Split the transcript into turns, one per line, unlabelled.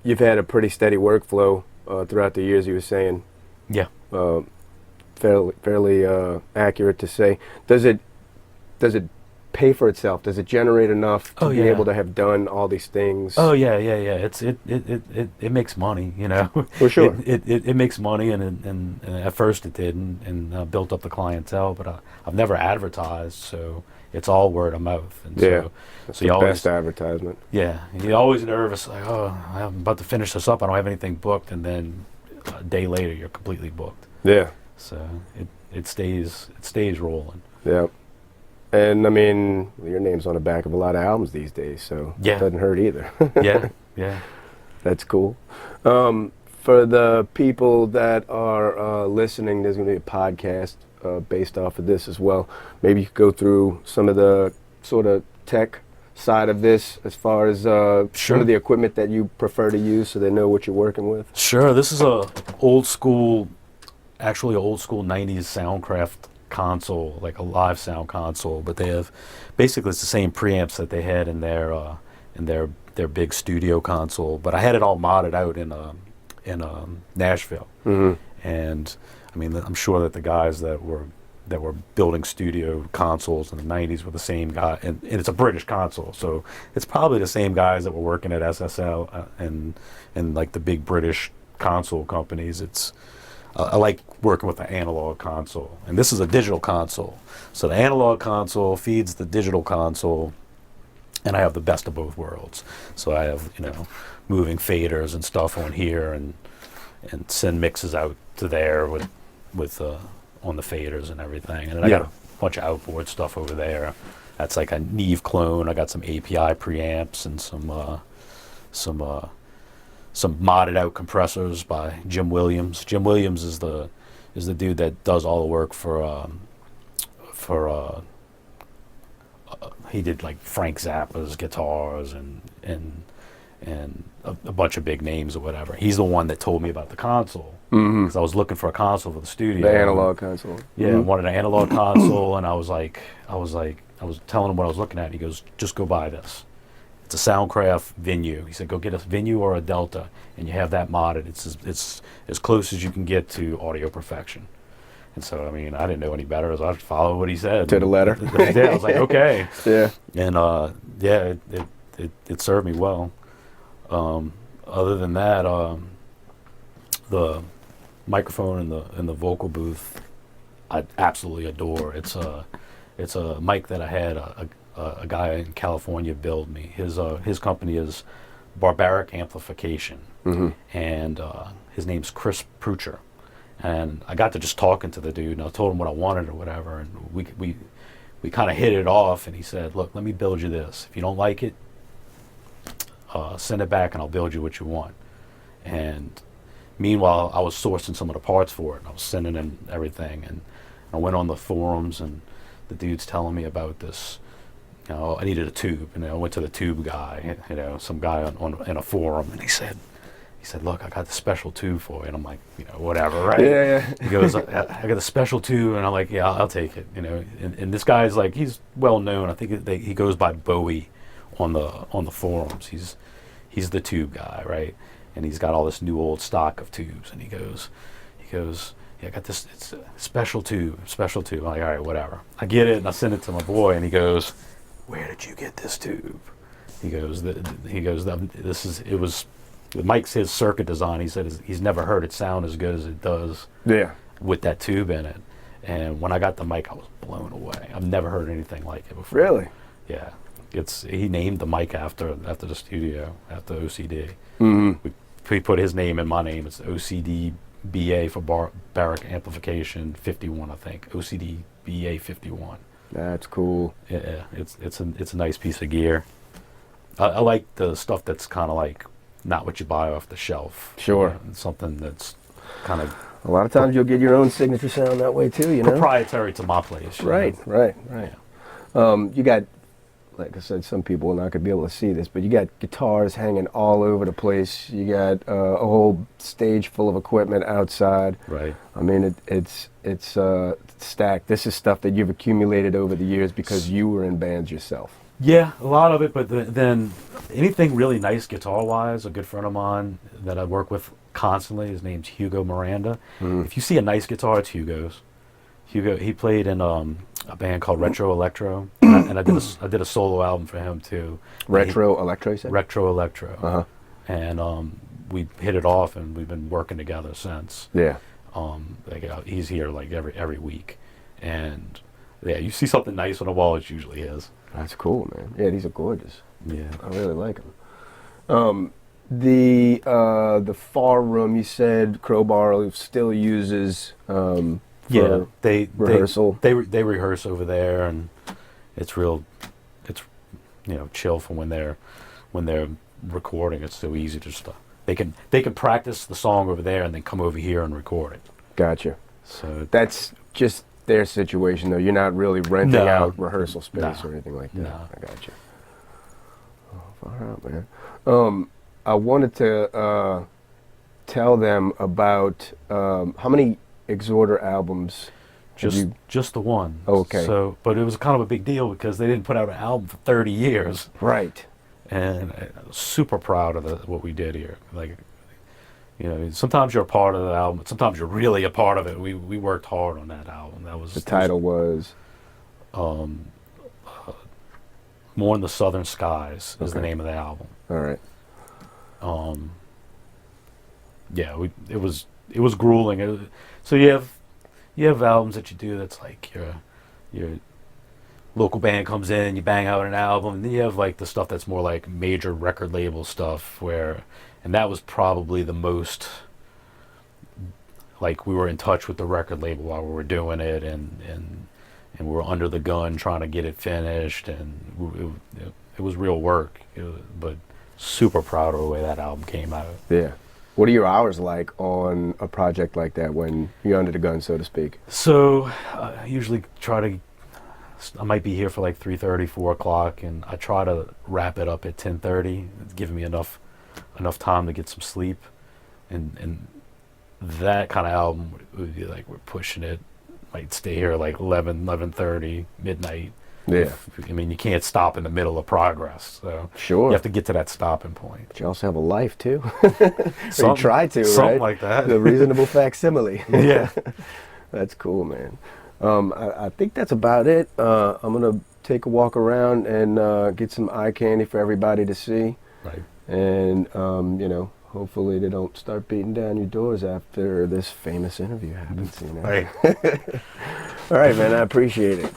You've had a pretty steady workflow throughout the years, you were saying.
Yeah.
Fairly accurate to say. Does it pay for itself? Does it generate enough to be able to have done all these things?
Oh yeah. It makes money, you know.
For sure.
It makes money, and at first it did, and built up the clientele. But I've never advertised, so it's all word of mouth. And
yeah, that's
so
the
you always,
best advertisement.
Yeah, you're always nervous, like, oh, I'm about to finish this up. I don't have anything booked, and then a day later you're completely booked.
Yeah.
So it stays rolling.
Yeah. And I mean, your name's on the back of a lot of albums these days, so it doesn't hurt either.
Yeah.
That's cool. For the people that are listening, there's going to be a podcast based off of this as well. Maybe you could go through some of the sort of tech side of this as far as some of the equipment that you prefer to use so they know what you're working with.
Sure. This is a old school 90s Soundcraft console, like a live sound console, but they have basically it's the same preamps that they had in their big studio console, but I had it all modded out in Nashville. And I mean, I'm sure that the guys that were building studio consoles in the 90s were the same guy, and it's a British console, so it's probably the same guys that were working at SSL and like the big British console companies. I like working with an analog console, and this is a digital console. So the analog console feeds the digital console, and I have the best of both worlds. So I have, you know, moving faders and stuff on here, and send mixes out to there with on the faders and everything. And then I got a bunch of outboard stuff over there. That's like a Neve clone. I got some API preamps and some modded out compressors by Jim Williams. Jim Williams is the dude that does all the work for he did like Frank Zappa's guitars and a bunch of big names or whatever. He's the one that told me about the console, because I was looking for a console for the studio.
The analog console.
Yeah, I wanted an analog console, and I was telling him what I was looking at. And he goes, "Just go buy this. It's a Soundcraft Venue." He said, "Go get a Venue or a Delta, and you have that modded. It's as close as you can get to audio perfection." And so, I mean, I didn't know any better, so I just followed what he said
to the letter.
Yeah, I was like, okay.
Yeah.
And it served me well. Other than that, the microphone in the vocal booth, I absolutely adore. It's a mic that I had a guy in California build me. His company is Barbaric Amplification, and his name's Chris Prucher. And I got to just talking to the dude, and I told him what I wanted or whatever, and we kind of hit it off. And he said, "Look, let me build you this. If you don't like it, send it back, and I'll build you what you want." And meanwhile, I was sourcing some of the parts for it, and I was sending him everything. And I went on the forums, and the dude's telling me about this. You know, I needed a tube, and I went to the tube guy, you know, some guy in a forum, and he said, "Look, I got the special tube for you." And I'm like, you know, whatever, right?
Yeah.
He goes, I got a special tube, and I'm like, yeah, I'll take it, you know. And this guy's like, he's well known. I think he goes by Bowie on the forums. He's the tube guy, right? And he's got all this new old stock of tubes, and he goes, yeah, I got this. It's a special tube. I'm like, all right, whatever. I get it, and I send it to my boy, and he goes, "Where did you get this tube?" He goes, it was. The mic's his circuit design. He said he's never heard it sound as good as it does with that tube in it. And when I got the mic, I was blown away. I've never heard anything like it before.
Really?
Yeah. He named the mic after the studio, after OCD. We put his name and my name. It's OCD BA for Barbaric Amplification 51, I think. OCD BA 51.
That's cool.
Yeah, it's a nice piece of gear. I like the stuff that's kind of like not what you buy off the shelf.
Sure.
You know, something that's kind of...
A lot of times you'll get your own signature sound that way too, you know?
Proprietary to my place.
Right.
Yeah.
You got, like I said, some people are not going to be able to see this, but you got guitars hanging all over the place. You got a whole stage full of equipment outside.
Right.
I mean, it's stacked. This is stuff that you've accumulated over the years because you were in bands yourself.
Yeah, a lot of it, but then anything really nice guitar-wise, a good friend of mine that I work with constantly, his name's Hugo Miranda.
Mm.
If you see a nice guitar, it's Hugo's. Hugo, he played in a band called Retro Electro, and I did a solo album for him too.
Retro Electro, you said?
Retro Electro.
Uh-huh.
And we hit it off, and we've been working together since.
Yeah.
He's here like every week, and yeah, you see something nice on the wall, it usually is.
That's cool, man. Yeah, these are gorgeous.
Yeah.
I really like them. The far room, you said Crowbar still uses for
they
rehearsal.
They rehearse over there, and it's chill for when they're recording. It's so easy just to they can practice the song over there and then come over here and record it.
Gotcha.
So
that's just their situation, though. You're not really renting out rehearsal space or anything like that.
No.
I gotcha. Oh, far out, man. I wanted to tell them about how many Exhorder albums.
Just the one.
Okay.
So, but it was kind of a big deal because they didn't put out an album for 30 years.
Right.
And I'm super proud of what we did here. Like, sometimes you're a part of the album, sometimes you're really a part of it. We worked hard on that album.
The title was
More in the Southern Skies is the
Okay.
name of the album.
All right.
It was grueling. So you have albums that you do that's like your local band comes in, you bang out an album, and then you have like the stuff that's more like major record label stuff and that was probably the most, like, we were in touch with the record label while we were doing it, and we were under the gun trying to get it finished, and it was real work, but super proud of the way that album came out.
Yeah. What are your hours like on a project like that when you're under the gun, so to speak?
So I usually I might be here for like 3:30, 4 o'clock, and I try to wrap it up at 10:30. It's giving me enough time to get some sleep, and that kind of album would be like we're pushing it, might stay here like 11:30, midnight.
Yeah.
You can't stop in the middle of progress, so
Sure.
you have to get to that stopping point.
But you also have a life, too. Or you try to,
something
right?
like that.
The reasonable facsimile.
Yeah.
That's cool, man. I think that's about it. I'm going to take a walk around and get some eye candy for everybody to see.
Right.
And, hopefully they don't start beating down your doors after this famous interview happens.
Right.
All right, man. I appreciate it.